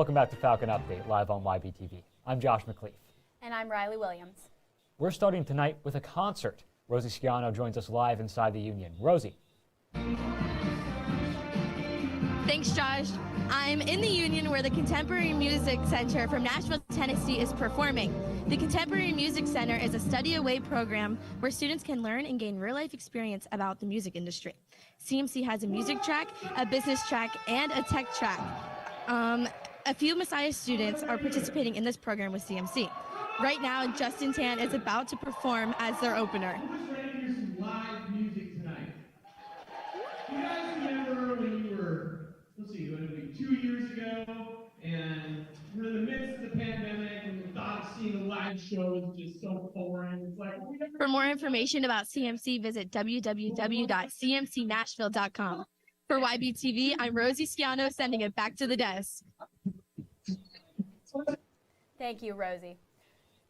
Welcome back to Falcon Update, live on YBTV. I'm Josh McLeaf. And I'm Riley Williams. We're starting tonight with a concert. Rosie Sciano joins us live inside the Union. Rosie. Thanks, Josh. I'm in the Union where the Contemporary Music Center from Nashville, Tennessee is performing. The Contemporary Music Center is a study-away program where students can learn and gain real-life experience about the music industry. CMC has a music track, a business track, and a tech track. A few Messiah students are participating in this program with CMC. Right now, Justin Tan is about to perform as their opener. We're ready to hear some live music tonight. You guys remember when you were, let's see, what did we, 2 years ago, and we're in the midst of the pandemic, and the thought of seeing a live show is just so foreign. It's like, For more information about CMC, visit www.cmcnashville.com. For YBTV, I'm Rosie Sciano, sending it back to the desk. Thank you, Rosie.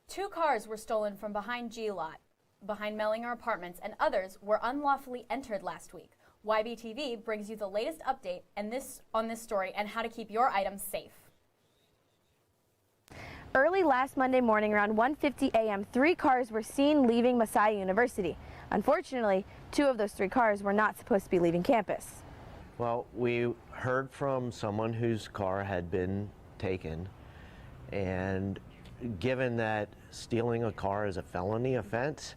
2 cars were stolen from behind G-Lot, behind Mellinger Apartments, and others were unlawfully entered last week. YBTV brings you the latest update on this story and how to keep your items safe. Early last Monday morning around 1:50 a.m., 3 cars were seen leaving Messiah University. Unfortunately, 2 of those 3 cars were not supposed to be leaving campus. Well, we heard from someone whose car had been taken, and given that stealing a car is a felony offense,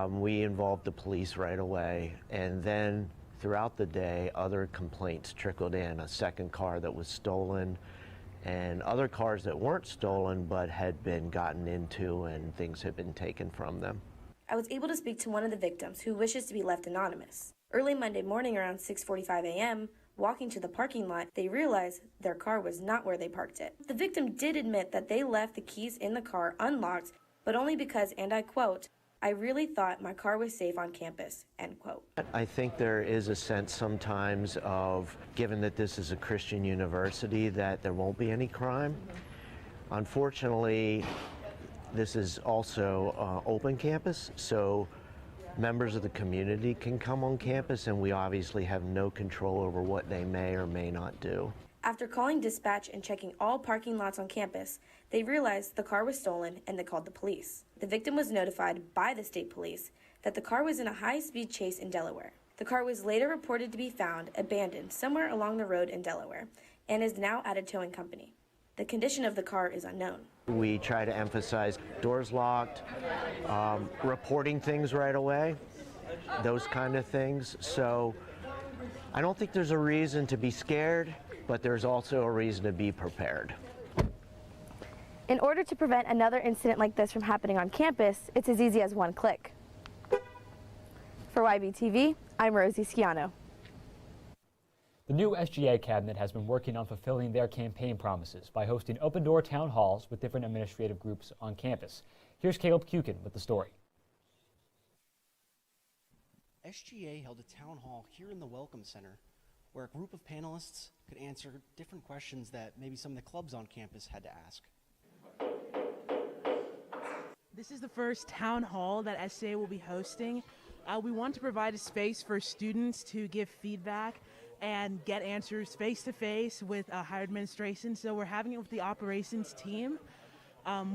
we involved the police right away, and then throughout the day other complaints trickled in. A second car that was stolen and other cars that weren't stolen but had been gotten into and things had been taken from them. I was able to speak to one of the victims who wishes to be left anonymous. Early Monday morning around 6:45 a.m., walking to the parking lot, they realized their car was not where they parked it. The victim did admit that they left the keys in the car unlocked, but only because, and I quote, "I really thought my car was safe on campus," end quote. I think there is a sense sometimes of, given that this is a Christian university, that there won't be any crime. Unfortunately, this is also open campus, so members of the community can come on campus, and we obviously have no control over what they may or may not do. After calling dispatch and checking all parking lots on campus, they realized the car was stolen and they called the police. The victim was notified by the state police that the car was in a high-speed chase in Delaware. The car was later reported to be found abandoned somewhere along the road in Delaware and is now at a towing company. The condition of the car is unknown. We try to emphasize doors locked, reporting things right away, those kind of things. So I don't think there's a reason to be scared, but there's also a reason to be prepared. In order to prevent another incident like this from happening on campus, it's as easy as one click. For YBTV, I'm Rosie Sciano. The new SGA cabinet has been working on fulfilling their campaign promises by hosting open-door town halls with different administrative groups on campus. Here's Caleb with the story. SGA held a town hall here in the Welcome Center where a group of panelists could answer different questions that maybe some of the clubs on campus had to ask. This is the first town hall that SGA will be hosting. We want to provide a space for students to give feedback and get answers face-to-face with higher administration. So we're having it with the operations team.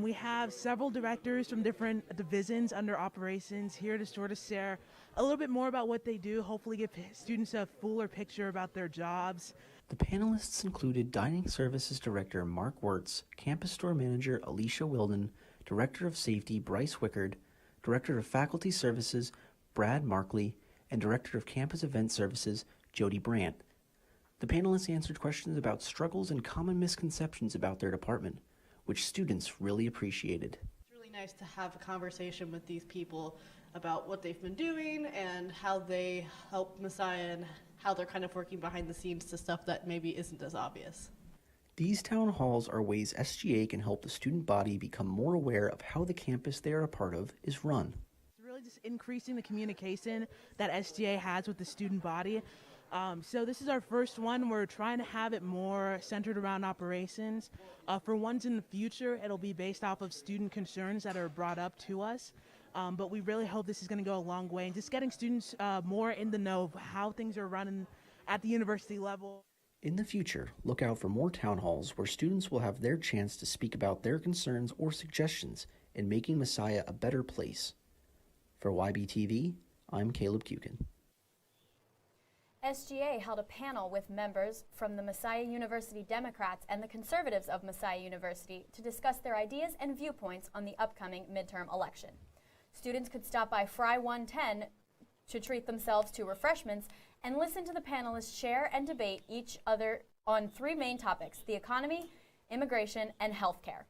We have several directors from different divisions under operations here to sort of share a little bit more about what they do, hopefully give students a fuller picture about their jobs. The panelists included Dining Services Director Mark Wirtz, Campus Store Manager Alicia Wilden, Director of Safety Bryce Wickard, Director of Faculty Services Brad Markley, and Director of Campus Event Services Jody Brandt. The panelists answered questions about struggles and common misconceptions about their department, which students really appreciated. It's really nice to have a conversation with these people about what they've been doing and how they help Messiah and how they're kind of working behind the scenes to stuff that maybe isn't as obvious. These town halls are ways SGA can help the student body become more aware of how the campus they are a part of is run. It's really just increasing the communication that SGA has with the student body. So this is our first one. We're trying to have it more centered around operations. For ones in the future, it'll be based off of student concerns that are brought up to us. But we really hope this is going to go a long way in just getting students more in the know of how things are running at the university level. In the future, look out for more town halls where students will have their chance to speak about their concerns or suggestions in making Messiah a better place. For YBTV, I'm Caleb Kukin. SGA held a panel with members from the Messiah University Democrats and the conservatives of Messiah University to discuss their ideas and viewpoints on the upcoming midterm election. Students could stop by Fry 110 to treat themselves to refreshments and listen to the panelists share and debate each other on three main topics: the economy, immigration, and healthcare.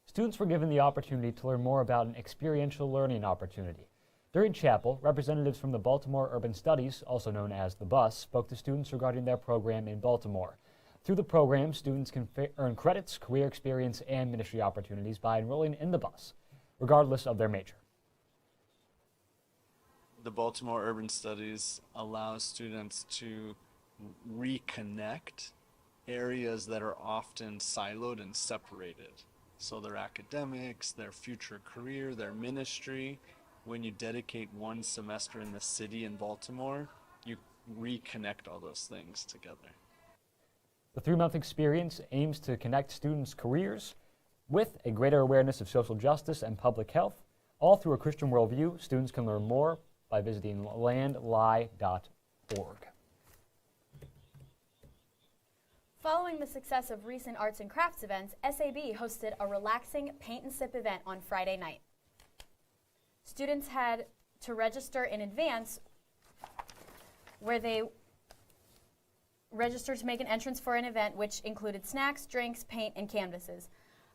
Students were given the opportunity to learn more about an experiential learning opportunity. During chapel, representatives from the Baltimore Urban Studies, also known as the BUS, spoke to students regarding their program in Baltimore. Through the program, students can earn credits, career experience, and ministry opportunities by enrolling in the BUS, regardless of their major. The Baltimore Urban Studies allows students to reconnect areas that are often siloed and separated. So their academics, their future career, their ministry. When you dedicate one semester in the city in Baltimore, you reconnect all those things together. The 3-month experience aims to connect students' careers with a greater awareness of social justice and public health. All through a Christian worldview. Students can learn more by visiting landlie.org. Following the success of recent arts and crafts events, SAB hosted a relaxing paint and sip event on Friday night. Students had to register in advance, where they registered to make an entrance for an event which included snacks, drinks, paint, and canvases.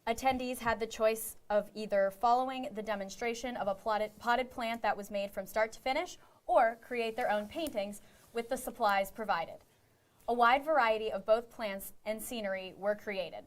Attendees had the choice of either following the demonstration of a potted plant that was made from start to finish, or create their own paintings with the supplies provided. A wide variety of both plants and scenery were created.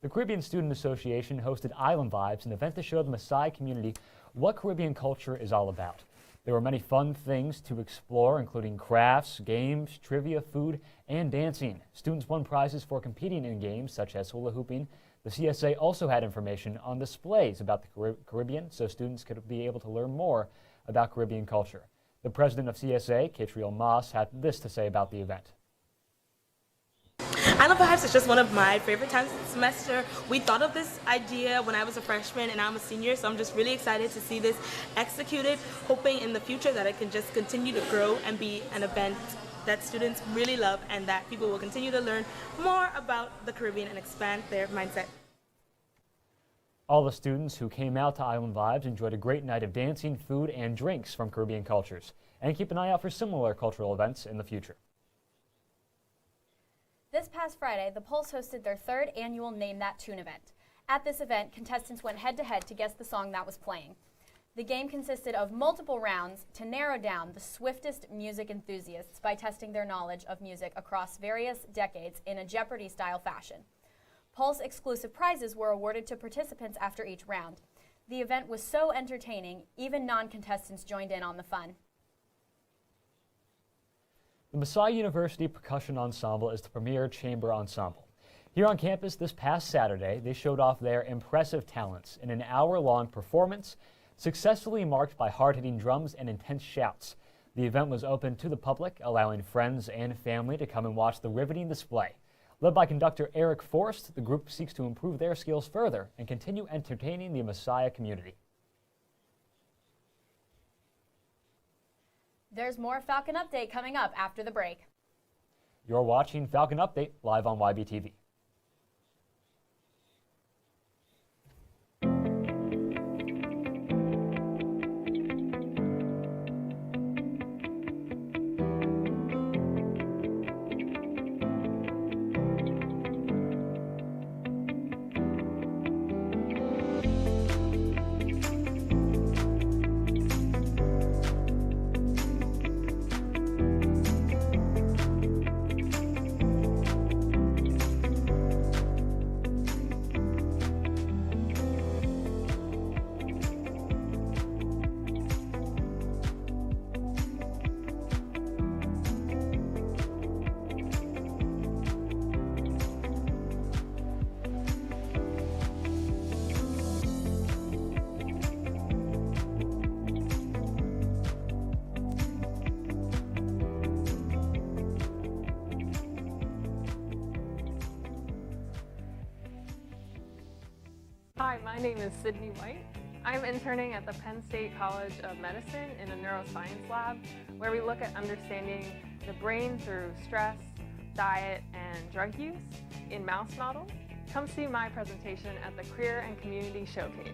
The Caribbean Student Association hosted Island Vibes, an event that showed the Maasai community what Caribbean culture is all about. There were many fun things to explore, including crafts, games, trivia, food, and dancing. Students won prizes for competing in games such as hula hooping. The CSA also had information on displays about the Caribbean, so students could be able to learn more about Caribbean culture. The president of CSA, Catriel Moss, had this to say about the event. Island Vibes is just one of my favorite times of the semester. We thought of this idea when I was a freshman and I'm a senior, so I'm just really excited to see this executed, hoping in the future that it can just continue to grow and be an event that students really love and that people will continue to learn more about the Caribbean and expand their mindset. All the students who came out to Island Vibes enjoyed a great night of dancing, food, and drinks from Caribbean cultures. And keep an eye out for similar cultural events in the future. This past Friday, the Pulse hosted their 3rd annual Name That Tune event. At this event, contestants went head-to-head to guess the song that was playing. The game consisted of multiple rounds to narrow down the swiftest music enthusiasts by testing their knowledge of music across various decades in a Jeopardy-style fashion. Pulse exclusive prizes were awarded to participants after each round. The event was so entertaining, even non-contestants joined in on the fun. The Messiah University Percussion Ensemble is the premier chamber ensemble. Here on campus this past Saturday, they showed off their impressive talents in an hour-long performance, successfully marked by hard-hitting drums and intense shouts. The event was open to the public, allowing friends and family to come and watch the riveting display. Led by conductor Eric Forrest, the group seeks to improve their skills further and continue entertaining the Messiah community. There's more Falcon Update coming up after the break. You're watching Falcon Update live on YBTV. Hi, my name is Sydney White. I'm interning at the Penn State College of Medicine in a neuroscience lab where we look at understanding the brain through stress, diet, and drug use in mouse models. Come see my presentation at the Career and Community Showcase.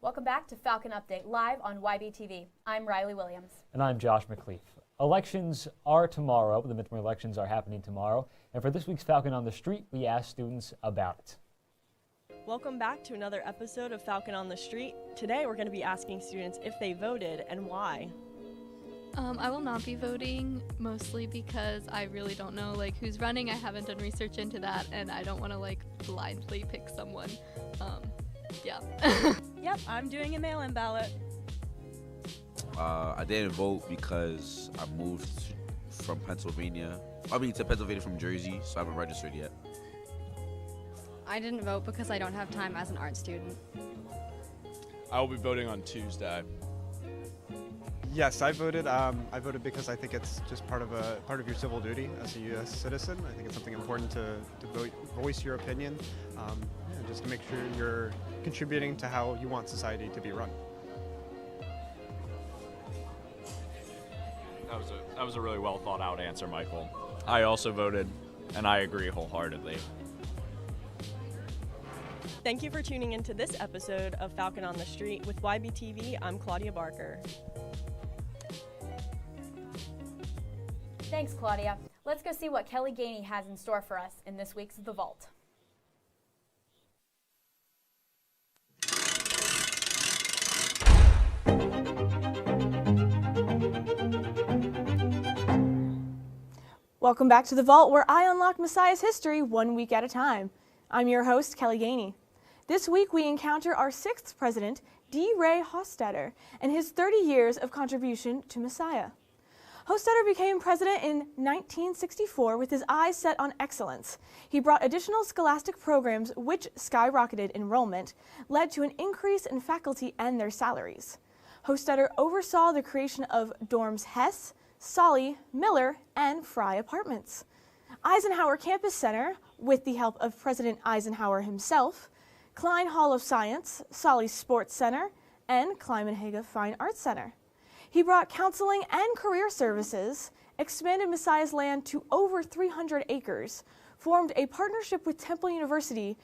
Welcome back to Falcon Update, live on YBTV. I'm Riley Williams. And I'm Josh McLeaf. Elections are tomorrow. The midterm elections are happening tomorrow. And for this week's Falcon on the Street, we asked students about it. Welcome back to another episode of Falcon on the Street. Today we're going to be asking students if they voted and why. I will not be voting, mostly because I really don't know who's running. I haven't done research into that, and I don't want to blindly pick someone. Yeah. Yep, I'm doing a mail-in ballot. I didn't vote because I moved from Pennsylvania. To Pennsylvania from Jersey, so I haven't registered yet. I didn't vote because I don't have time as an art student. I will be voting on Tuesday. Yes, I voted. I voted because I think it's just part of your civil duty as a U.S. citizen. I think it's something important to voice your opinion, just to make sure you're contributing to how you want society to be run. That was a really well thought out answer, Michael. I also voted, and I agree wholeheartedly. Thank you for tuning into this episode of Falcon on the Street. With YBTV, I'm Claudia Barker. Thanks, Claudia. Let's go see what Keli Ganey has in store for us in this week's The Vault. Welcome back to The Vault, where I unlock Messiah's history 1 week at a time. I'm your host, Keli Ganey. This week we encounter our 6th president, D. Ray Hofstadter, and his 30 years of contribution to Messiah. Hofstadter became president in 1964 with his eyes set on excellence. He brought additional scholastic programs which skyrocketed enrollment, led to an increase in faculty and their salaries. Hofstadter oversaw the creation of dorms Hess, Solly, Miller, and Fry apartments. Eisenhower Campus Center, with the help of President Eisenhower himself, Klein Hall of Science, Solly Sports Center, and Kleiman-Haga Fine Arts Center. He brought counseling and career services, expanded Messiah's land to over 300 acres, formed a partnership with Temple University,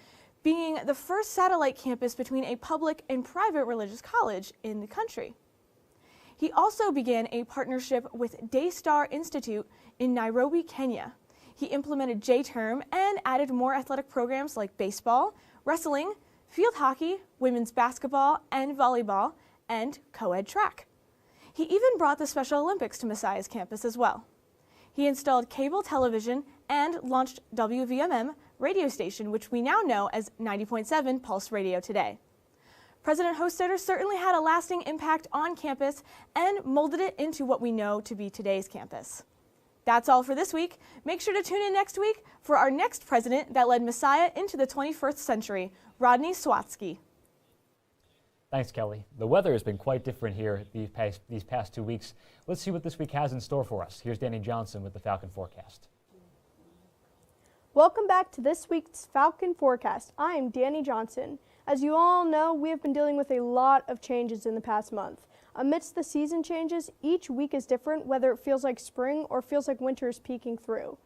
being the first satellite campus between a public and private religious college in the country. He also began a partnership with Daystar Institute in Nairobi, Kenya. He implemented J-Term and added more athletic programs like baseball, wrestling, field hockey, women's basketball and volleyball, and co-ed track. He even brought the Special Olympics to Messiah's campus as well. He installed cable television and launched WVMM radio station, which we now know as 90.7 Pulse Radio today. President Hofstadter certainly had a lasting impact on campus and molded it into what we know to be today's campus. That's all for this week. Make sure to tune in next week for our next president that led Messiah into the 21st century, Rodney Swatsky. Thanks, Kelly. The weather has been quite different here these past 2 weeks. Let's see what this week has in store for us. Here's Danny Johnson with the Falcon Forecast. Welcome back to this week's Falcon Forecast. I am Danny Johnson. As you all know, we have been dealing with a lot of changes in the past month. Amidst the season changes, each week is different, whether it feels like spring or feels like winter is peeking through.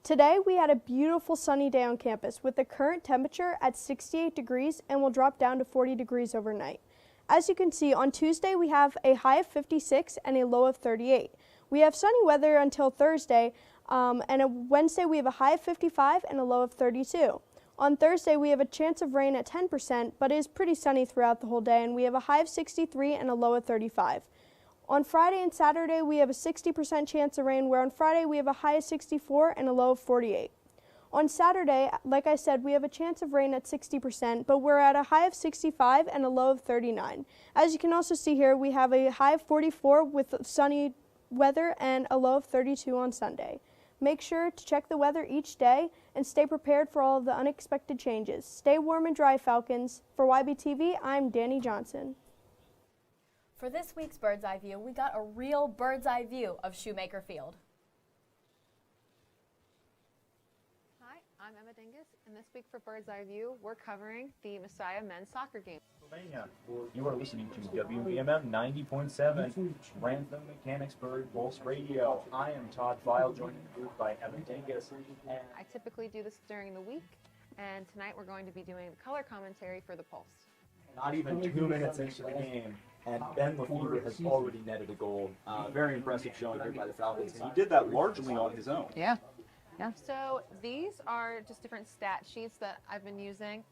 Today, we had a beautiful sunny day on campus with the current temperature at 68 degrees and will drop down to 40 degrees overnight. As you can see, on Tuesday, we have a high of 56 and a low of 38. We have sunny weather until Thursday, and on Wednesday, we have a high of 55 and a low of 32. On Thursday, we have a chance of rain at 10%, but it is pretty sunny throughout the whole day, and we have a high of 63 and a low of 35. On Friday and Saturday, we have a 60% chance of rain, where on Friday we have a high of 64 and a low of 48. On Saturday, like I said, we have a chance of rain at 60%, but we're at a high of 65 and a low of 39. As you can also see here, we have a high of 44 with sunny weather and a low of 32 on Sunday. Make sure to check the weather each day and stay prepared for all of the unexpected changes. Stay warm and dry, Falcons. For YBTV, I'm Danny Johnson. For this week's Bird's Eye View, we got a real bird's eye view of Shoemaker Field. Hi, I'm Emma Dingus, and this week for Bird's Eye View, we're covering the Messiah men's soccer game. Pennsylvania. You are listening to WBMM 90.7, Grantham Mechanicsburg Pulse Radio. I am Todd File, joined in the booth by Evan Dingus. I typically do this during the week, and tonight we're going to be doing the color commentary for the Pulse. Not even 2 minutes into the game, and Ben Lefevre has already netted a goal. Very impressive showing here by the Falcons, and he did that largely on his own. Yeah. So these are just different stat sheets that I've been using.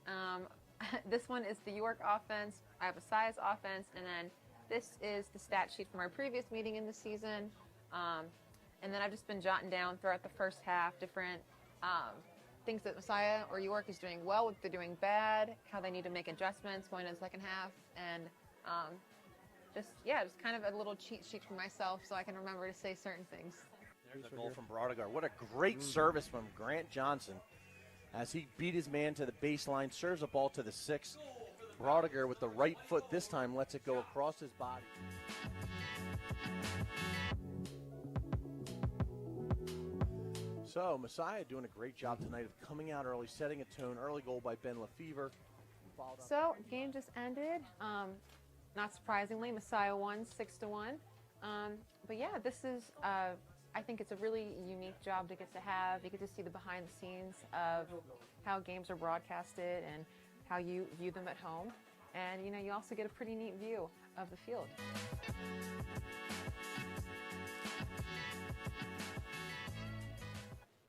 This one is the York offense, I have Messiah's offense, and then this is the stat sheet from our previous meeting in the season. And then I've just been jotting down throughout the first half different things that Messiah or York is doing well, what they're doing bad, how they need to make adjustments going into the second half, and just kind of a little cheat sheet for myself so I can remember to say certain things. There's a goal from Brodigar. What a great service from Grant Johnson as he beat his man to the baseline, serves a ball to the 6. Brodigar with the right foot this time lets it go across his body. So Messiah doing a great job tonight of coming out early, setting a tone. Early goal by Ben Lefevre. So game just ended. Not surprisingly, Messiah won 6-1. But yeah, this is I think it's a really unique job to get to have. You get to see the behind the scenes of how games are broadcasted and how you view them at home. And you also get a pretty neat view of the field.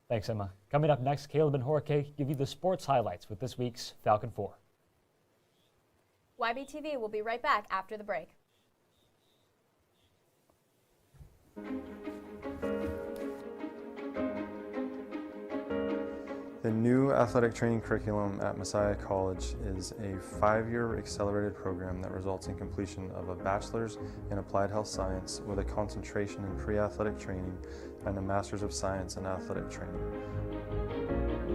Thanks, Emma. Coming up next, Caleb and Jorge give you the sports highlights with this week's Falcon 4. YBTV will be right back after the break. The new athletic training curriculum at Messiah College is a 5-year accelerated program that results in completion of a bachelor's in applied health science with a concentration in pre-athletic training and a master's of science in athletic training.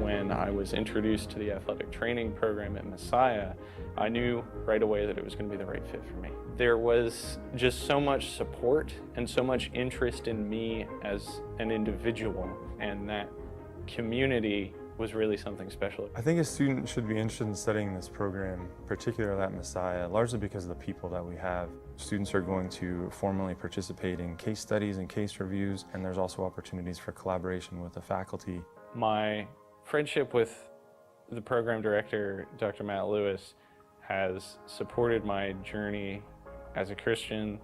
When I was introduced to the athletic training program at Messiah, I knew right away that it was going to be the right fit for me. There was just so much support and so much interest in me as an individual, and that community was really something special. I think a student should be interested in studying this program, particularly at Messiah, largely because of the people that we have. Students are going to formally participate in case studies and case reviews, and there's also opportunities for collaboration with the faculty. My friendship with the program director, Dr. Matt Lewis, has supported my journey as a Christian,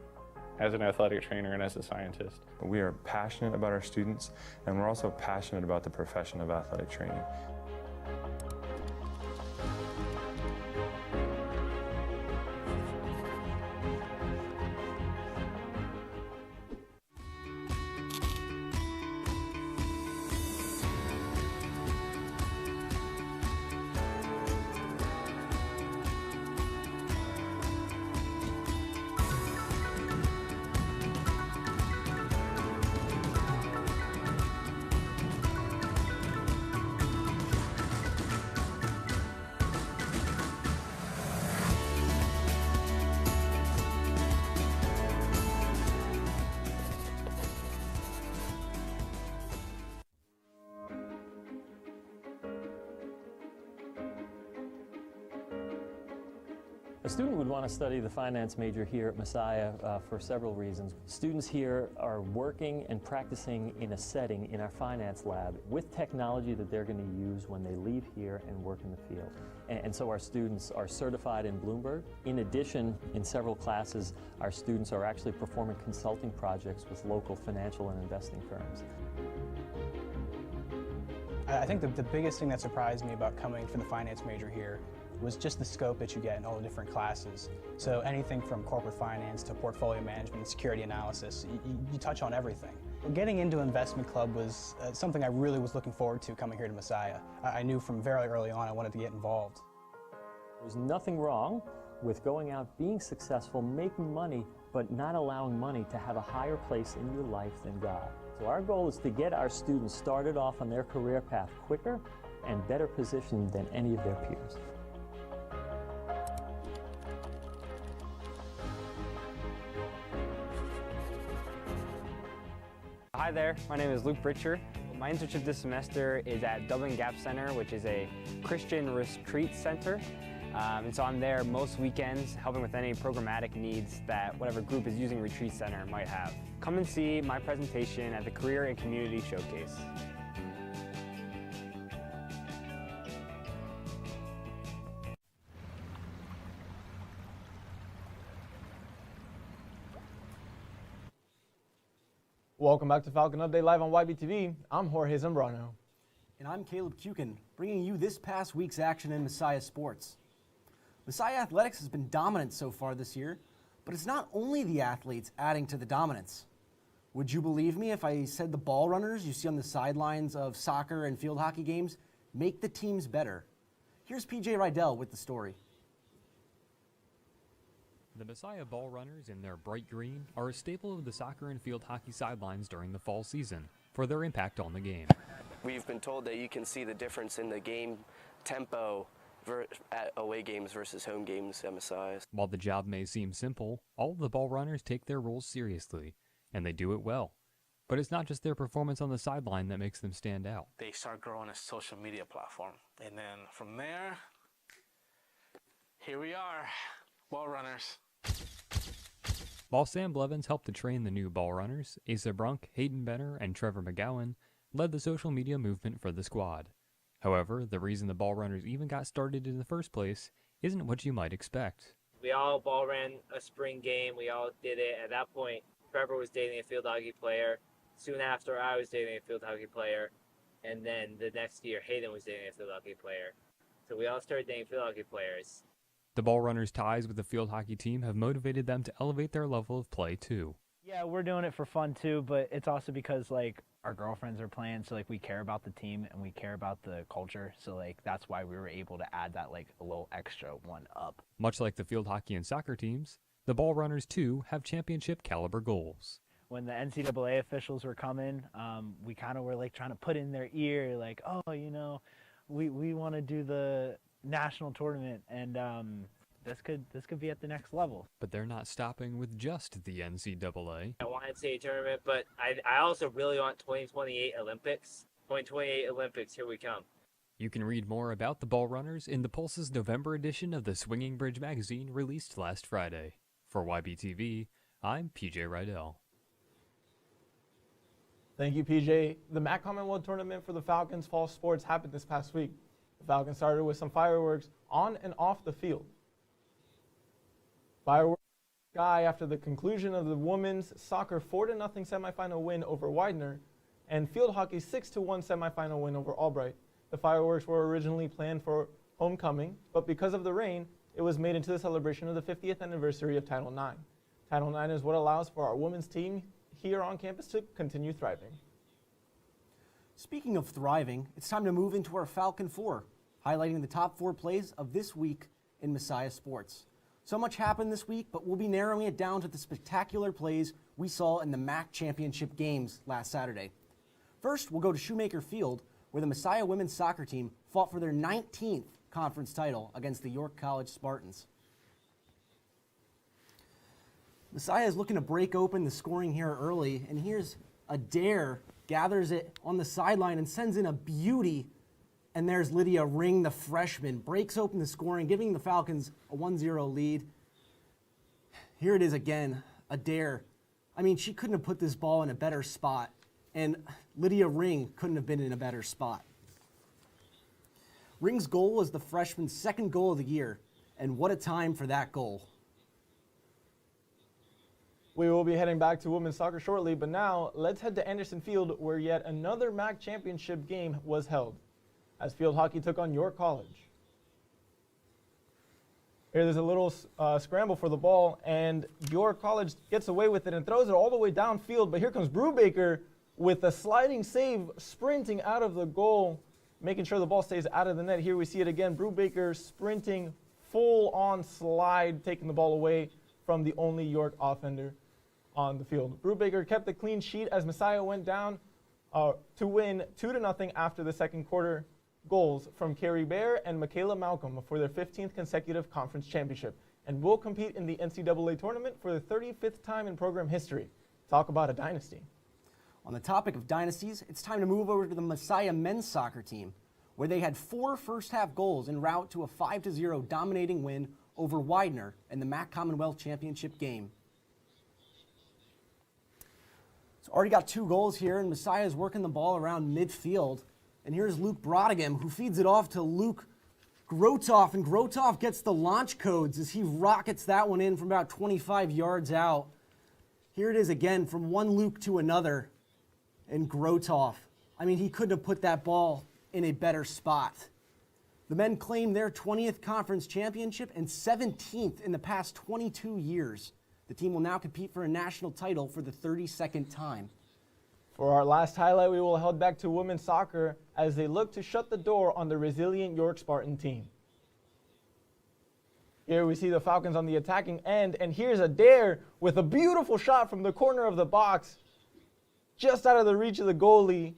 as an athletic trainer, and as a scientist. We are passionate about our students, and we're also passionate about the profession of athletic training. A student would want to study the finance major here at Messiah for several reasons. Students here are working and practicing in a setting in our finance lab with technology that they're going to use when they leave here and work in the field. And so our students are certified in Bloomberg. In addition, in several classes, our students are actually performing consulting projects with local financial and investing firms. I think the biggest thing that surprised me about coming for the finance major here was just the scope that you get in all the different classes. So anything from corporate finance to portfolio management and security analysis, you touch on everything. Getting into investment club was something I really was looking forward to coming here to Messiah. I knew from very early on I wanted to get involved. There's nothing wrong with going out, being successful, making money, but not allowing money to have a higher place in your life than God. So our goal is to get our students started off on their career path quicker and better positioned than any of their peers. Hi there, my name is Luke Britcher. My internship this semester is at Dublin Gap Center, which is a Christian retreat center. And so I'm there most weekends helping with any programmatic needs that whatever group is using Retreat Center might have. Come and see my presentation at the Career and Community Showcase. Welcome back to Falcon Update Live on YBTV. I'm Jorge Zambrano. And I'm Caleb Kukin, bringing you this past week's action in Messiah sports. Messiah Athletics has been dominant so far this year, but it's not only the athletes adding to the dominance. Would you believe me if I said the ball runners you see on the sidelines of soccer and field hockey games make the teams better? Here's PJ Rydell with the story. The Messiah Ball Runners in their bright green are a staple of the soccer and field hockey sidelines during the fall season for their impact on the game. We've been told that you can see the difference in the game tempo at away games versus home games at Messiah. While the job may seem simple, all of the ball runners take their roles seriously, and they do it well. But it's not just their performance on the sideline that makes them stand out. They start growing a social media platform, and then from there, here we are, ball runners. While Sam Blevins helped to train the new ball runners, Asa Brunk, Hayden Benner, and Trevor McGowan led the social media movement for the squad. However, the reason the ball runners even got started in the first place isn't what you might expect. We all ball ran a spring game. We all did it. At that point, Trevor was dating a field hockey player. Soon after, I was dating a field hockey player. And then the next year, Hayden was dating a field hockey player. So we all started dating field hockey players. The ball runners' ties with the field hockey team have motivated them to elevate their level of play too. Yeah, we're doing it for fun too, but it's also because like our girlfriends are playing, so like we care about the team and we care about the culture, so like that's why we were able to add that like a little extra one up. Much like the field hockey and soccer teams, the ball runners too have championship caliber goals. When the NCAA officials were coming, we kind of were like trying to put in their ear like, oh, you know, we want to do the national tournament, and this could be at the next level. But they're not stopping with just the NCAA. I want NCAA tournament, but I also really want 2028 Olympics. 2028 Olympics, here we come. You can read more about the ball runners in the Pulse's November edition of the Swinging Bridge magazine released last Friday. For YBTV, I'm PJ Rydell. Thank you, PJ. The MAC Commonwealth Tournament for the Falcons fall sports happened this past week. The Falcons started with some fireworks on and off the field. Fireworks sky after the conclusion of the women's soccer 4-0 semifinal win over Widener and field hockey 6-1 semifinal win over Albright. The fireworks were originally planned for homecoming, but because of the rain, it was made into the celebration of the 50th anniversary of Title IX. Title IX is what allows for our women's team here on campus to continue thriving. Speaking of thriving, it's time to move into our Falcon 4, highlighting the top 4 plays of this week in Messiah sports. So much happened this week, but we'll be narrowing it down to the spectacular plays we saw in the MAC championship games last Saturday. First, we'll go to Shoemaker Field, where the Messiah women's soccer team fought for their 19th conference title against the York College Spartans. Messiah is looking to break open the scoring here early, and here's Adair gathers it on the sideline and sends in a beauty. And there's Lydia Ring, the freshman, breaks open the scoring, giving the Falcons a 1-0 lead. Here it is again, Adair. I mean, she couldn't have put this ball in a better spot, and Lydia Ring couldn't have been in a better spot. Ring's goal was the freshman's second goal of the year, and what a time for that goal. We will be heading back to women's soccer shortly, but now let's head to Anderson Field, where yet another MAC championship game was held, as field hockey took on York College. Here there's a little scramble for the ball, and York College gets away with it and throws it all the way downfield, but here comes Brubaker with a sliding save, sprinting out of the goal, making sure the ball stays out of the net. Here we see it again, Brubaker sprinting, full-on slide, taking the ball away from the only York offender on the field. Brubaker kept the clean sheet as Messiah went down to win 2-0 after the second quarter. Goals from Carrie Bear and Michaela Malcolm for their 15th consecutive conference championship, and will compete in the NCAA tournament for the 35th time in program history. Talk about a dynasty. On the topic of dynasties, it's time to move over to the Messiah men's soccer team, where they had 4 first-half goals en route to a 5-0 dominating win over Widener in the MAC Commonwealth Championship game. So already got 2 goals here, and Messiah is working the ball around midfield. And here's Luke Brodingham, who feeds it off to Luke Grotoff, and Grotoff gets the launch codes as he rockets that one in from about 25 yards out. Here it is again from one Luke to another, and Grotoff. I mean, he couldn't have put that ball in a better spot. The men claim their 20th conference championship and 17th in the past 22 years. The team will now compete for a national title for the 32nd time. For our last highlight, we will head back to women's soccer as they look to shut the door on the resilient York Spartan team. Here we see the Falcons on the attacking end, and here's Adair with a beautiful shot from the corner of the box, just out of the reach of the goalie.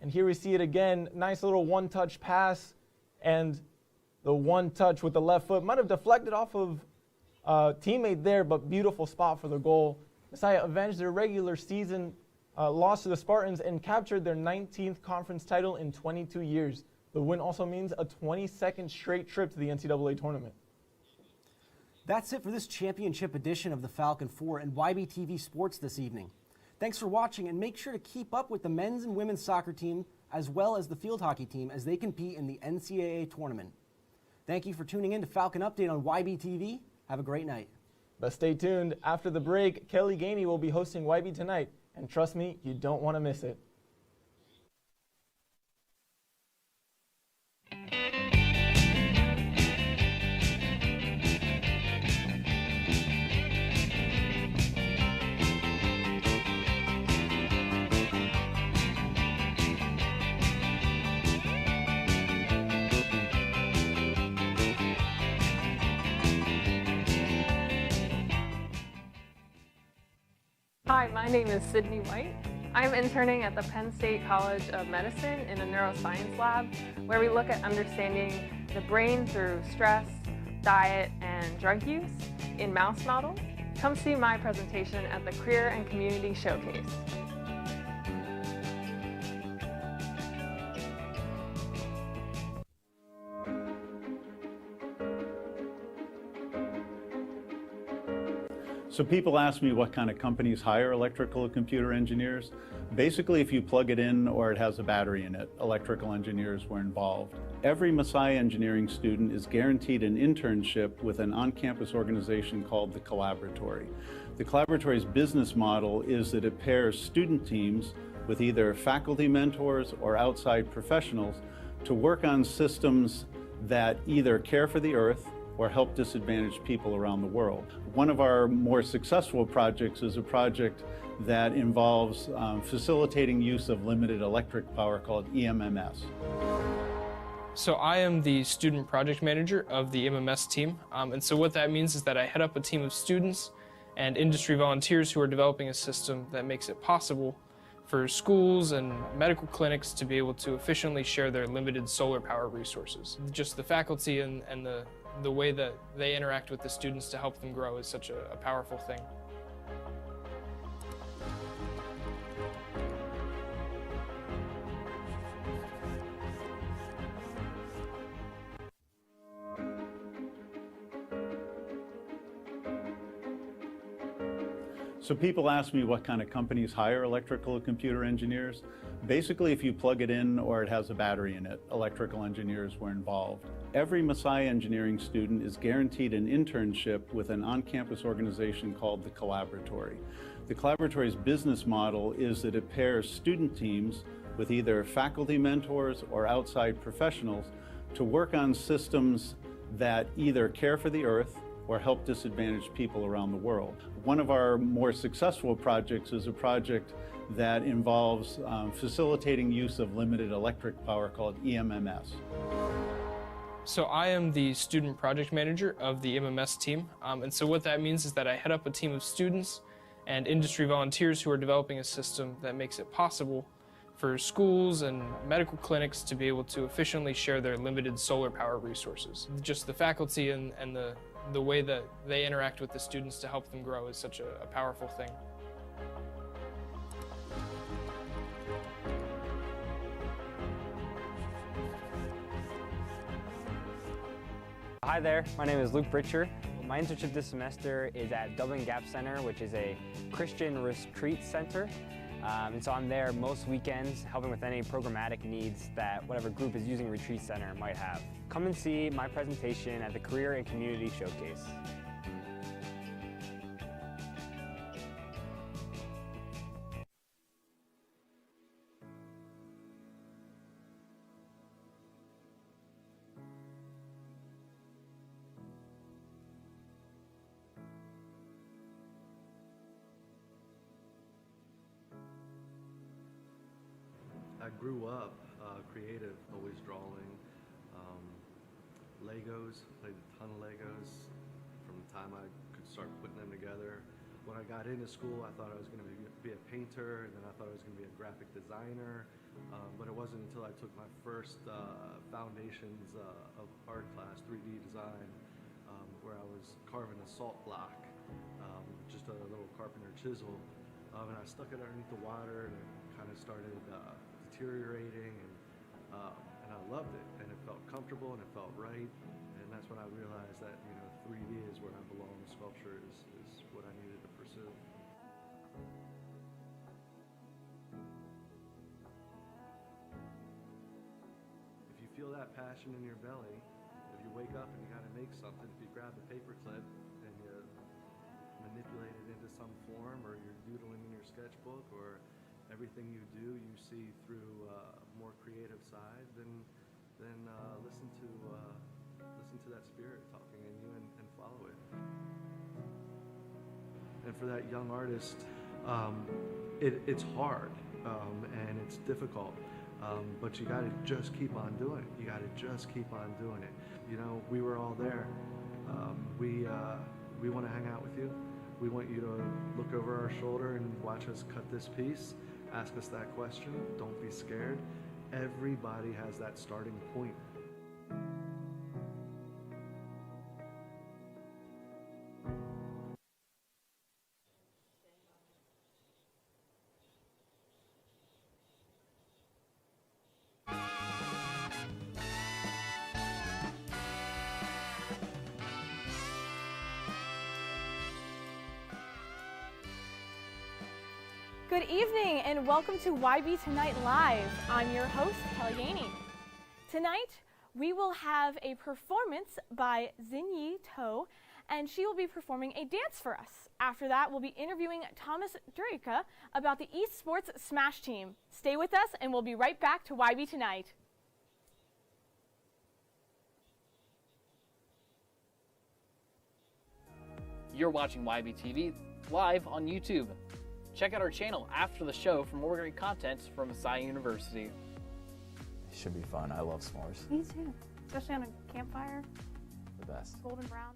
And here we see it again, nice little one-touch pass, and the one-touch with the left foot might have deflected off of a teammate there, but beautiful spot for the goal. Messiah avenged their regular season loss to the Spartans and captured their 19th conference title in 22 years. The win also means a 22nd straight trip to the NCAA tournament. That's it for this championship edition of the Falcon 4 and YBTV Sports this evening. Thanks for watching, and make sure to keep up with the men's and women's soccer team as well as the field hockey team as they compete in the NCAA tournament. Thank you for tuning in to Falcon Update on YBTV. Have a great night. But stay tuned. After the break, Keli Ganey will be hosting YB Tonight. And trust me, you don't want to miss it. Hi, my name is Sydney White. I'm interning at the Penn State College of Medicine in a neuroscience lab where we look at understanding the brain through stress, diet, and drug use in mouse models. Come see my presentation at the Career and Community Showcase. So people ask me what kind of companies hire electrical and computer engineers. Basically, if you plug it in or it has a battery in it, electrical engineers were involved. Every Messiah engineering student is guaranteed an internship with an on-campus organization called the Collaboratory. The Collaboratory's business model is that it pairs student teams with either faculty mentors or outside professionals to work on systems that either care for the earth or help disadvantaged people around the world. One of our more successful projects is a project that involves facilitating use of limited electric power called EMMS. So I am the student project manager of the MMS team, and so what that means is that I head up a team of students and industry volunteers who are developing a system that makes it possible for schools and medical clinics to be able to efficiently share their limited solar power resources. Just the faculty and the way that they interact with the students to help them grow is such a powerful thing. So people ask me what kind of companies hire electrical and computer engineers. Basically, if you plug it in or it has a battery in it, electrical engineers were involved. Every Messiah engineering student is guaranteed an internship with an on-campus organization called the Collaboratory. The Collaboratory's business model is that it pairs student teams with either faculty mentors or outside professionals to work on systems that either care for the earth or help disadvantaged people around the world. One of our more successful projects is a project that involves facilitating use of limited electric power called EMMS. So I am the student project manager of the MMS team, and so what that means is that I head up a team of students and industry volunteers who are developing a system that makes it possible for schools and medical clinics to be able to efficiently share their limited solar power resources. Just the faculty and the way that they interact with the students to help them grow is such a powerful thing. Hi there, my name is Luke Britcher. My internship this semester is at Dublin Gap Center, which is a Christian retreat center. And so I'm there most weekends helping with any programmatic needs that whatever group is using Retreat Center might have. Come and see my presentation at the Career and Community Showcase. I grew up creative, always drawing, Legos, played a ton of Legos from the time I could start putting them together. When I got into school, I thought I was going to be a painter, and then I thought I was going to be a graphic designer, but it wasn't until I took my first foundations of art class, 3D design, where I was carving a salt block, just a little carpenter chisel, and I stuck it underneath the water, and it kind of started deteriorating, and I loved it, and it felt comfortable, and it felt right, and that's when I realized that 3D is where I belong. Sculpture is what I needed to pursue. If you feel that passion in your belly, if you wake up and you got to make something, if you grab the paper clip and you manipulate it into some form, or you're doodling in your sketchbook, or everything you do you see through a more creative side, then listen to that spirit talking in you and follow it. And for that young artist, it's hard and it's difficult, but you got to just keep on doing it. You got to just keep on doing it. We were all there. We want to hang out with you. We want you to look over our shoulder and watch us cut this piece. Ask us that question. Don't be scared. Everybody has that starting point. Good evening and welcome to YB Tonight Live. I'm your host, Keli Ganey. Tonight, we will have a performance by Xinyi To, and she will be performing a dance for us. After that, we'll be interviewing Thomas Durica about the eSports Smash team. Stay with us and we'll be right back to YB Tonight. You're watching YBTV live on YouTube. Check out our channel after the show for more great content from Messiah University. It should be fun. I love s'mores. Me too, especially on a campfire. The best. Golden brown.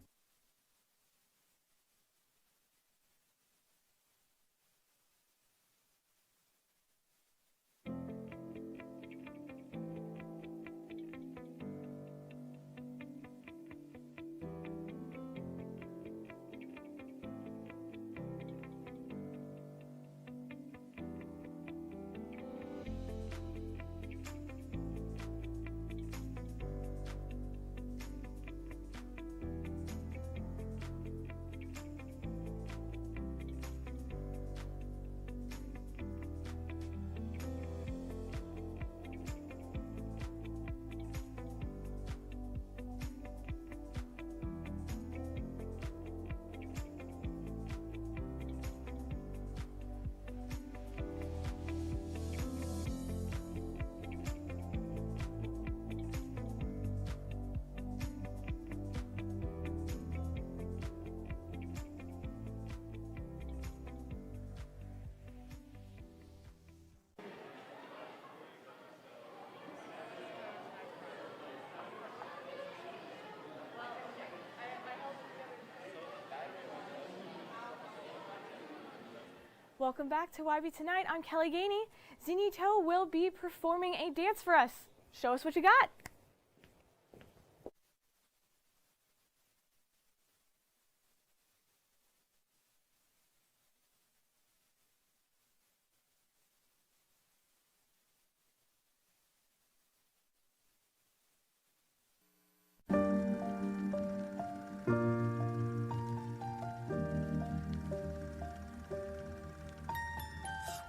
Welcome back to YB Tonight. I'm Keli Ganey. Zinyi To will be performing a dance for us. Show us what you got.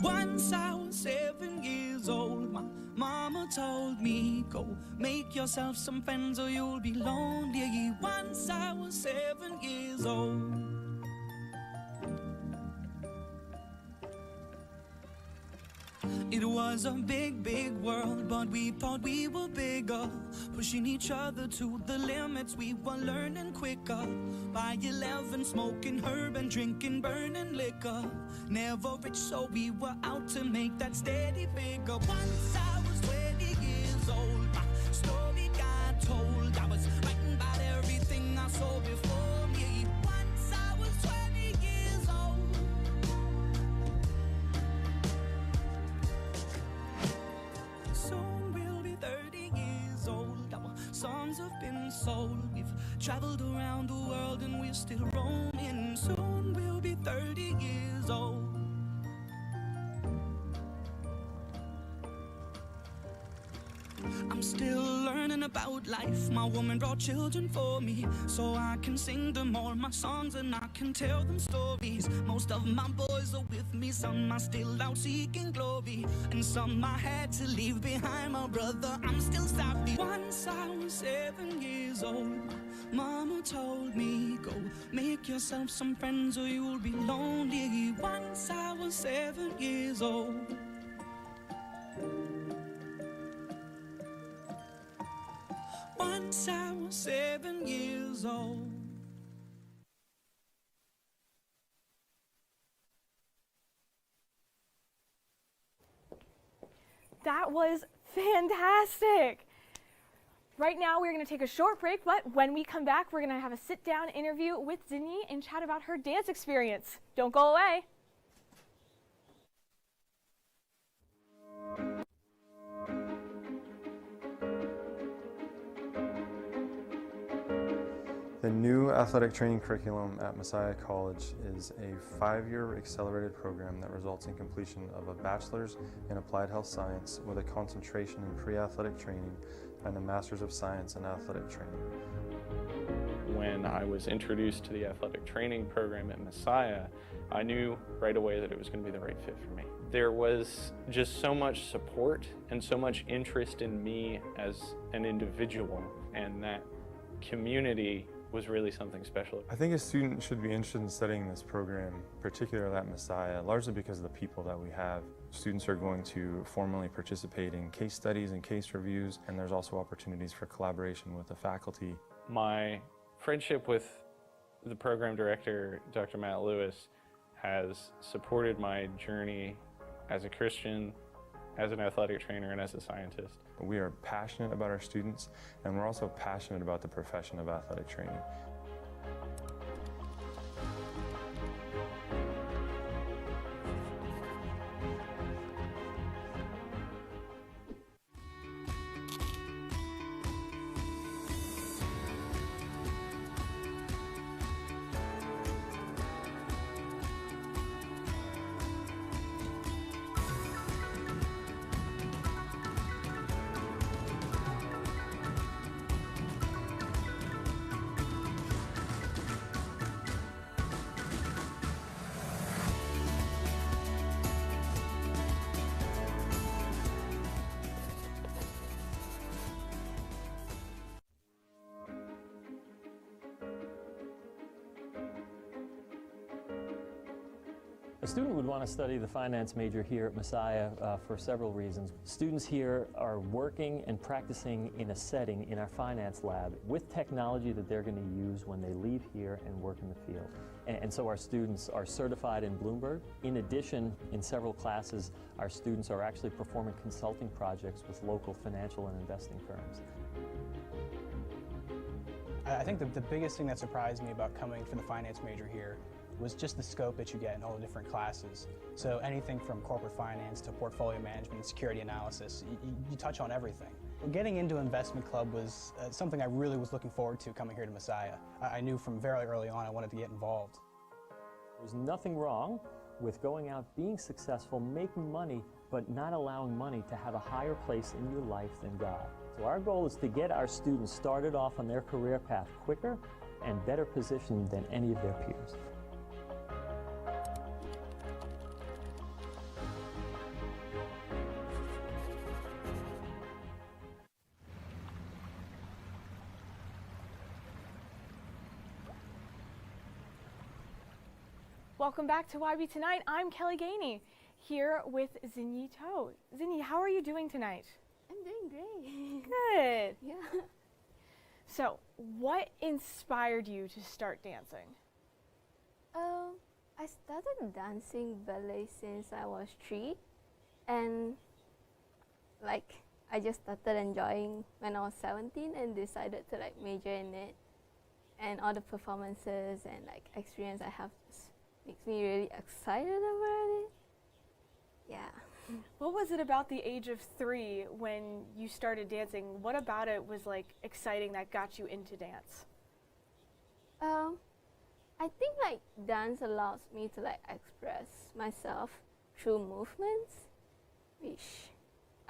Once I was 7 years old, my mama told me, go make yourself some friends or you'll be lonely. Once I was 7 years old. It was a big, big world, but we thought we were bigger, pushing each other to the limits. We were learning quicker. By 11, smoking herb and drinking burning liquor. Never rich, so we were out to make that steady figure. Once I was 20 years old, my story got told. I was writing about everything I saw before me. Once I was 20 years old. Soon we'll be 30 years old. Our songs have been sold. We've traveled around the world and we're still roaming. Soon we'll be 30 years old. I'm still learning about life. My woman brought children for me, so I can sing them all my songs and I can tell them stories. Most of my boys are with me, some are still out seeking glory, and some I had to leave behind. My brother, I'm still sorry. Once I was 7 years old, mama told me, go make yourself some friends or you'll be lonely. Once I was 7 years old. Once I was 7 years old. That was fantastic. Right now we're going to take a short break, but when we come back, we're going to have a sit-down interview with Zinyi and chat about her dance experience. Don't go away. The new athletic training curriculum at Messiah College is a 5-year accelerated program that results in completion of a bachelor's in applied health science with a concentration in pre-athletic training and a master's of science in athletic training. When I was introduced to the athletic training program at Messiah, I knew right away that it was going to be the right fit for me. There was just so much support and so much interest in me as an individual, and that community was really something special. I think a student should be interested in studying this program, particularly at Messiah, largely because of the people that we have. Students are going to formally participate in case studies and case reviews, and there's also opportunities for collaboration with the faculty. My friendship with the program director, Dr. Matt Lewis, has supported my journey as a Christian, as an athletic trainer, and as a scientist. We are passionate about our students, and we're also passionate about the profession of athletic training. A student would want to study the finance major here at Messiah for several reasons. Students here are working and practicing in a setting in our finance lab with technology that they're going to use when they leave here and work in the field. And so our students are certified in Bloomberg. In addition, in several classes, our students are actually performing consulting projects with local financial and investing firms. I think the biggest thing that surprised me about coming for the finance major here was just the scope that you get in all the different classes. So anything from corporate finance to portfolio management and security analysis, you touch on everything. Getting into investment club was something I really was looking forward to coming here to Messiah. I knew from very early on I wanted to get involved. There's nothing wrong with going out, being successful, making money, but not allowing money to have a higher place in your life than God. So our goal is to get our students started off on their career path quicker and better positioned than any of their peers. Welcome back to YB Tonight. I'm Keli Ganey, here with Zinyi To. Zinyi, how are you doing tonight? I'm doing great. Good. Yeah. So, what inspired you to start dancing? I started dancing ballet since I was 3, and I just started enjoying when I was 17 and decided to major in it, and all the performances and experience I have makes me really excited about it. Yeah. What was it about the age of 3 when you started dancing? What about it was exciting that got you into dance? I think dance allows me to express myself through movements, which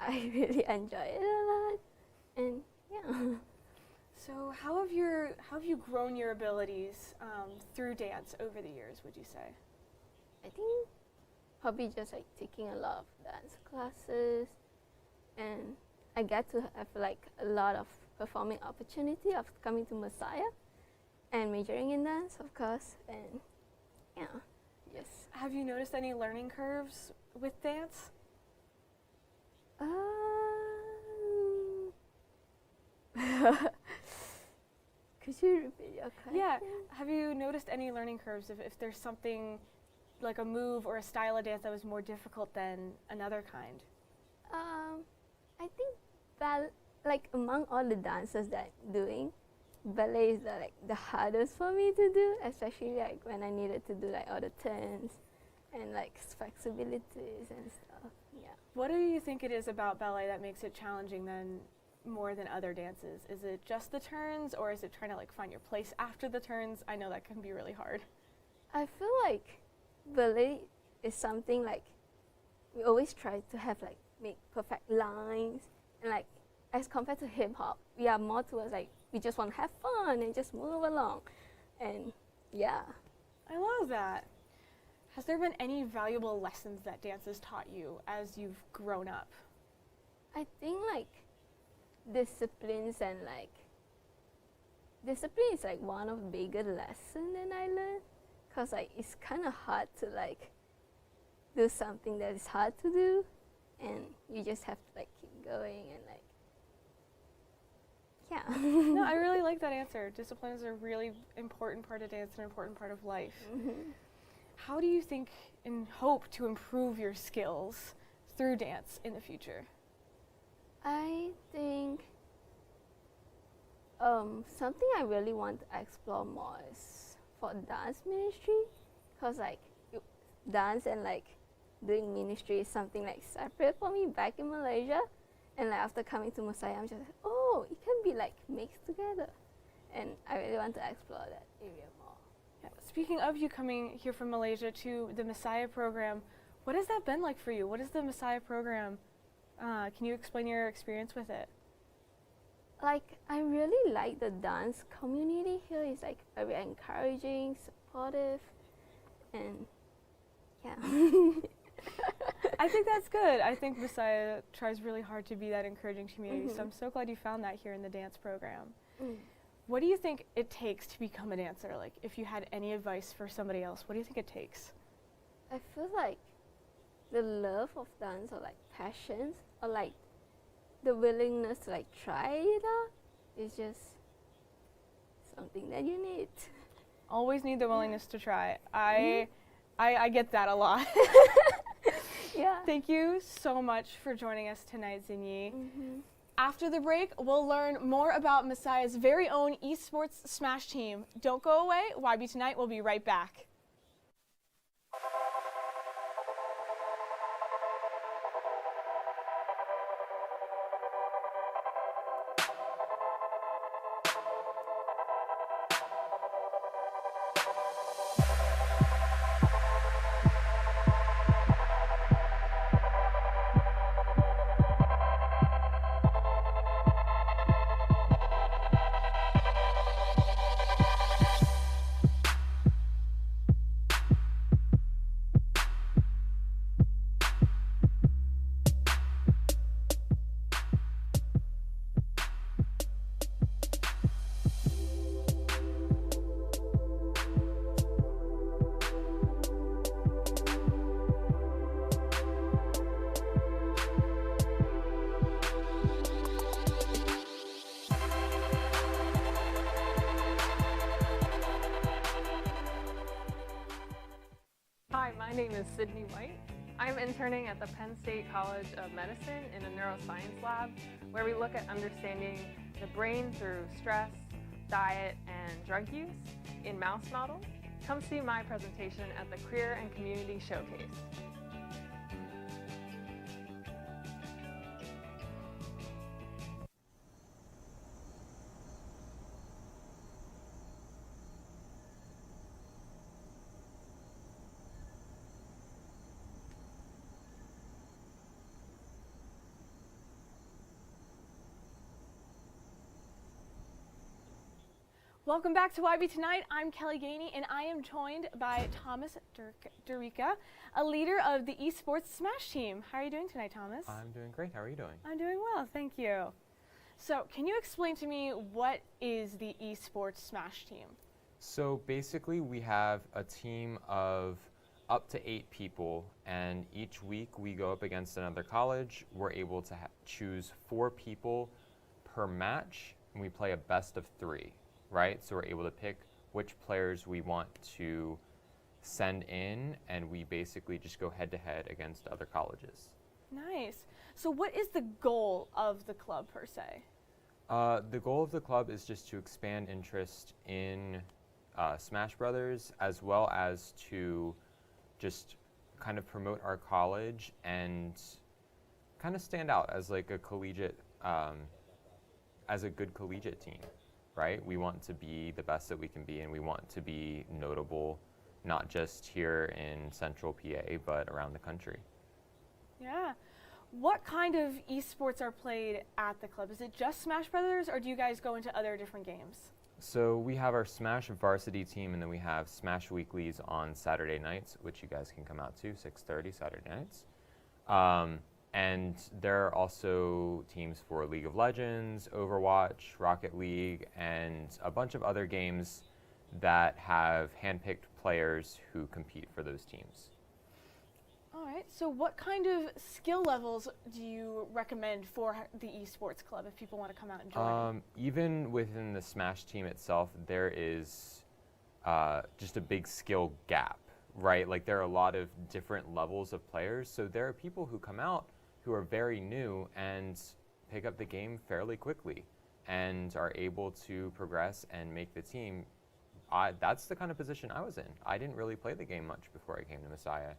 I really enjoy it a lot. And yeah. So how have you grown your abilities through dance over the years, would you say? I think probably just taking a lot of dance classes, and I get to have a lot of performing opportunity after coming to Messiah and majoring in dance, of course, and yeah, yes. Have you noticed any learning curves with dance? Could you repeat your question? Yeah. Have you noticed any learning curves if there's something like a move or a style of dance that was more difficult than another kind? I think among all the dances that I'm doing, ballet is the hardest for me to do, especially when I needed to do all the turns and flexibilities and stuff. Yeah. What do you think it is about ballet that makes it challenging more than other dances? Is it just the turns, or is it trying to find your place after the turns? I know that can be really hard. I feel like ballet is something we always try to have make perfect lines, and as compared to hip hop, we are more towards we just want to have fun and just move along, and yeah. I love that. Has there been any valuable lessons that dance has taught you as you've grown up? I think disciplines and discipline is one of the bigger lessons that I learned, because it's kind of hard to do something that is hard to do, and you just have to keep going and yeah. No, I really like that answer. Discipline is a really important part of dance, an important part of life. Mm-hmm. How do you think and hope to improve your skills through dance in the future? I think something I really want to explore more is for dance ministry, because dance and doing ministry is something separate for me back in Malaysia, and after coming to Messiah, I'm just oh, it can be mixed together, and I really want to explore that area more. Yeah. Speaking of you coming here from Malaysia to the Messiah program, what has that been like for you? What is the Messiah program? Can you explain your experience with it? I really like the dance community here. It's very encouraging, supportive, and yeah. I think that's good. I think Messiah tries really hard to be that encouraging community, so I'm so glad you found that here in the dance program. What do you think it takes to become a dancer? If you had any advice for somebody else, what do you think it takes? I feel the love of dance, or passions, or the willingness to try it out is just something that you need. Always need the willingness to try. I get that a lot. Yeah. Thank you so much for joining us tonight, Zinyi. After the break, we'll learn more about Messiah's very own esports Smash team. Don't go away. YB Tonight will be right back. Hi, my name is Sydney White. I'm interning at the Penn State College of Medicine in a neuroscience lab where we look at understanding the brain through stress, diet, and drug use in mouse models. Come see my presentation at the Career and Community Showcase. Welcome back to YB Tonight. I'm Keli Ganey, and I am joined by Thomas Durica, a leader of the esports Smash team. How are you doing tonight, Thomas? I'm doing great. How are you doing? I'm doing well, thank you. So, can you explain to me what is the esports Smash team? So basically, we have a team of up to 8 people, and each week we go up against another college. We're able to choose 4 people per match, and we play a best of 3. Right? So we're able to pick which players we want to send in, and we basically just go head-to-head against other colleges. Nice. So what is the goal of the club per se? The goal of the club is just to expand interest in Smash Brothers, as well as to just kind of promote our college and kind of stand out as like a collegiate, as a good collegiate team. Right? We want to be the best that we can be, and we want to be notable, not just here in central PA, but around the country. Yeah. What kind of esports are played at the club? Is it just Smash Brothers, or do you guys go into other different games? So we have our Smash varsity team, and then we have Smash weeklies on Saturday nights, which you guys can come out to, 6:30 Saturday nights. And there are also teams for League of Legends, Overwatch, Rocket League, and a bunch of other games that have handpicked players who compete for those teams. All right, so what kind of skill levels do you recommend for the esports club if people want to come out and join? Even within the Smash team itself, there is just a big skill gap, right? Like there are a lot of different levels of players, so there are people who come out who are very new and pick up the game fairly quickly and are able to progress and make the team. That's the kind of position I was in. I didn't really play the game much before I came to Messiah,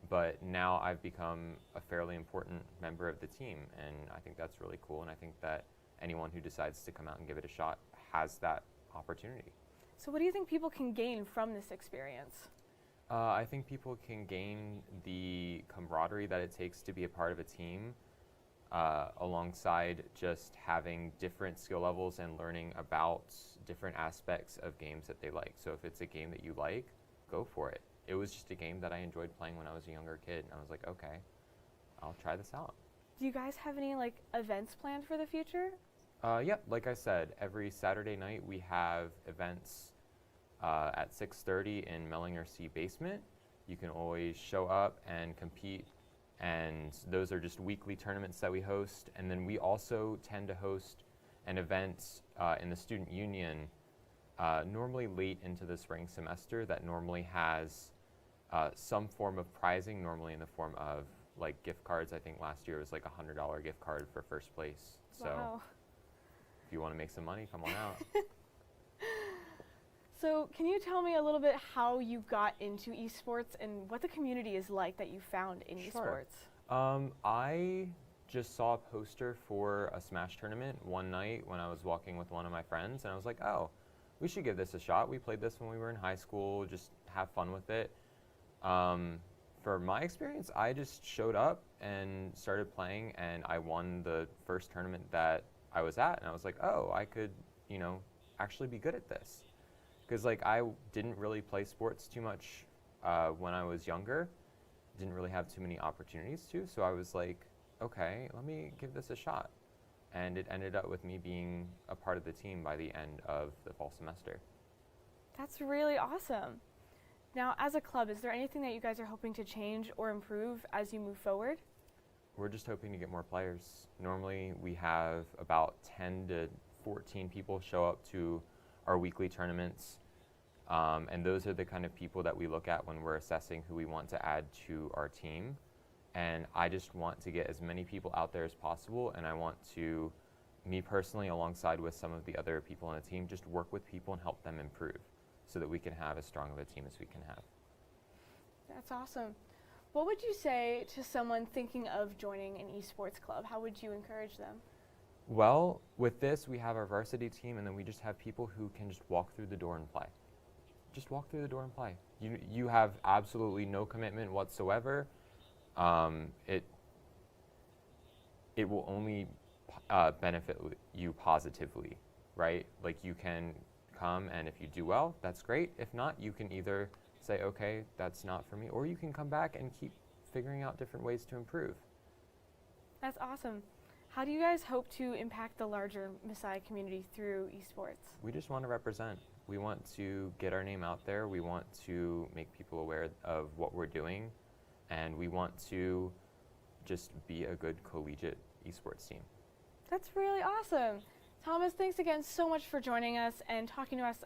but now I've become a fairly important member of the team, and I think that's really cool, and I think that anyone who decides to come out and give it a shot has that opportunity. So what do you think people can gain from this experience? I think people can gain the camaraderie that it takes to be a part of a team, alongside just having different skill levels and learning about different aspects of games that they like. So if it's a game that you like, go for it. It was just a game that I enjoyed playing when I was a younger kid, and I was like, okay, I'll try this out. Do you guys have any like events planned for the future? Yep, like I said, every Saturday night we have events at 6:30 in Mellinger C basement. You can always show up and compete, and those are just weekly tournaments that we host. And then we also tend to host an event in the student union normally late into the spring semester that normally has some form of prizing, normally in the form of like gift cards. I think last year was like $100 gift card for first place. So Wow. if you want to make some money, come on out. So can you tell me a little bit how you got into esports and what the community is like that you found in Sure. esports? I just saw a poster for a Smash tournament one night when I was walking with one of my friends, and I was like, oh, we should give this a shot. We played this when we were in high school, just have fun with it. For my experience, I just showed up and started playing, and I won the first tournament that I was at, and I was like, oh, I could, you know, actually be good at this. Because like I didn't really play sports too much when I was younger, didn't really have too many opportunities to, so I was like, okay, let me give this a shot. And it ended up with me being a part of the team by the end of the fall semester. That's really awesome. Now, as a club, is there anything that you guys are hoping to change or improve as you move forward? We're just hoping to get more players. Normally, we have about 10 to 14 people show up to our weekly tournaments, and those are the kind of people that we look at when we're assessing who we want to add to our team. And I just want to get as many people out there as possible, and I want to, me personally, alongside with some of the other people on the team, just work with people and help them improve so that we can have as strong of a team as we can have. That's awesome. What would you say to someone thinking of joining an esports club? How would you encourage them? Well, with this, we have our varsity team, and then we just have people who can just walk through the door and play. Just walk through the door and play. You have absolutely no commitment whatsoever. It will only benefit you positively, right? Like you can come, and if you do well, that's great. If not, you can either say, okay, that's not for me, or you can come back and keep figuring out different ways to improve. That's awesome. How do you guys hope to impact the larger Messiah community through esports? We just want to represent. We want to get our name out there. We want to make people aware of what we're doing, and we want to just be a good collegiate esports team. That's really awesome. Thomas, thanks again so much for joining us and talking to us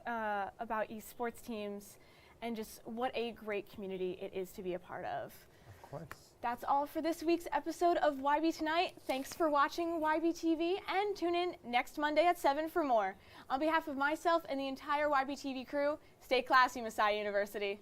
about esports teams and just what a great community it is to be a part of. Of course. That's all for this week's episode of YB Tonight. Thanks for watching YBTV, and tune in next Monday at 7 for more. On behalf of myself and the entire YBTV crew, stay classy, Messiah University.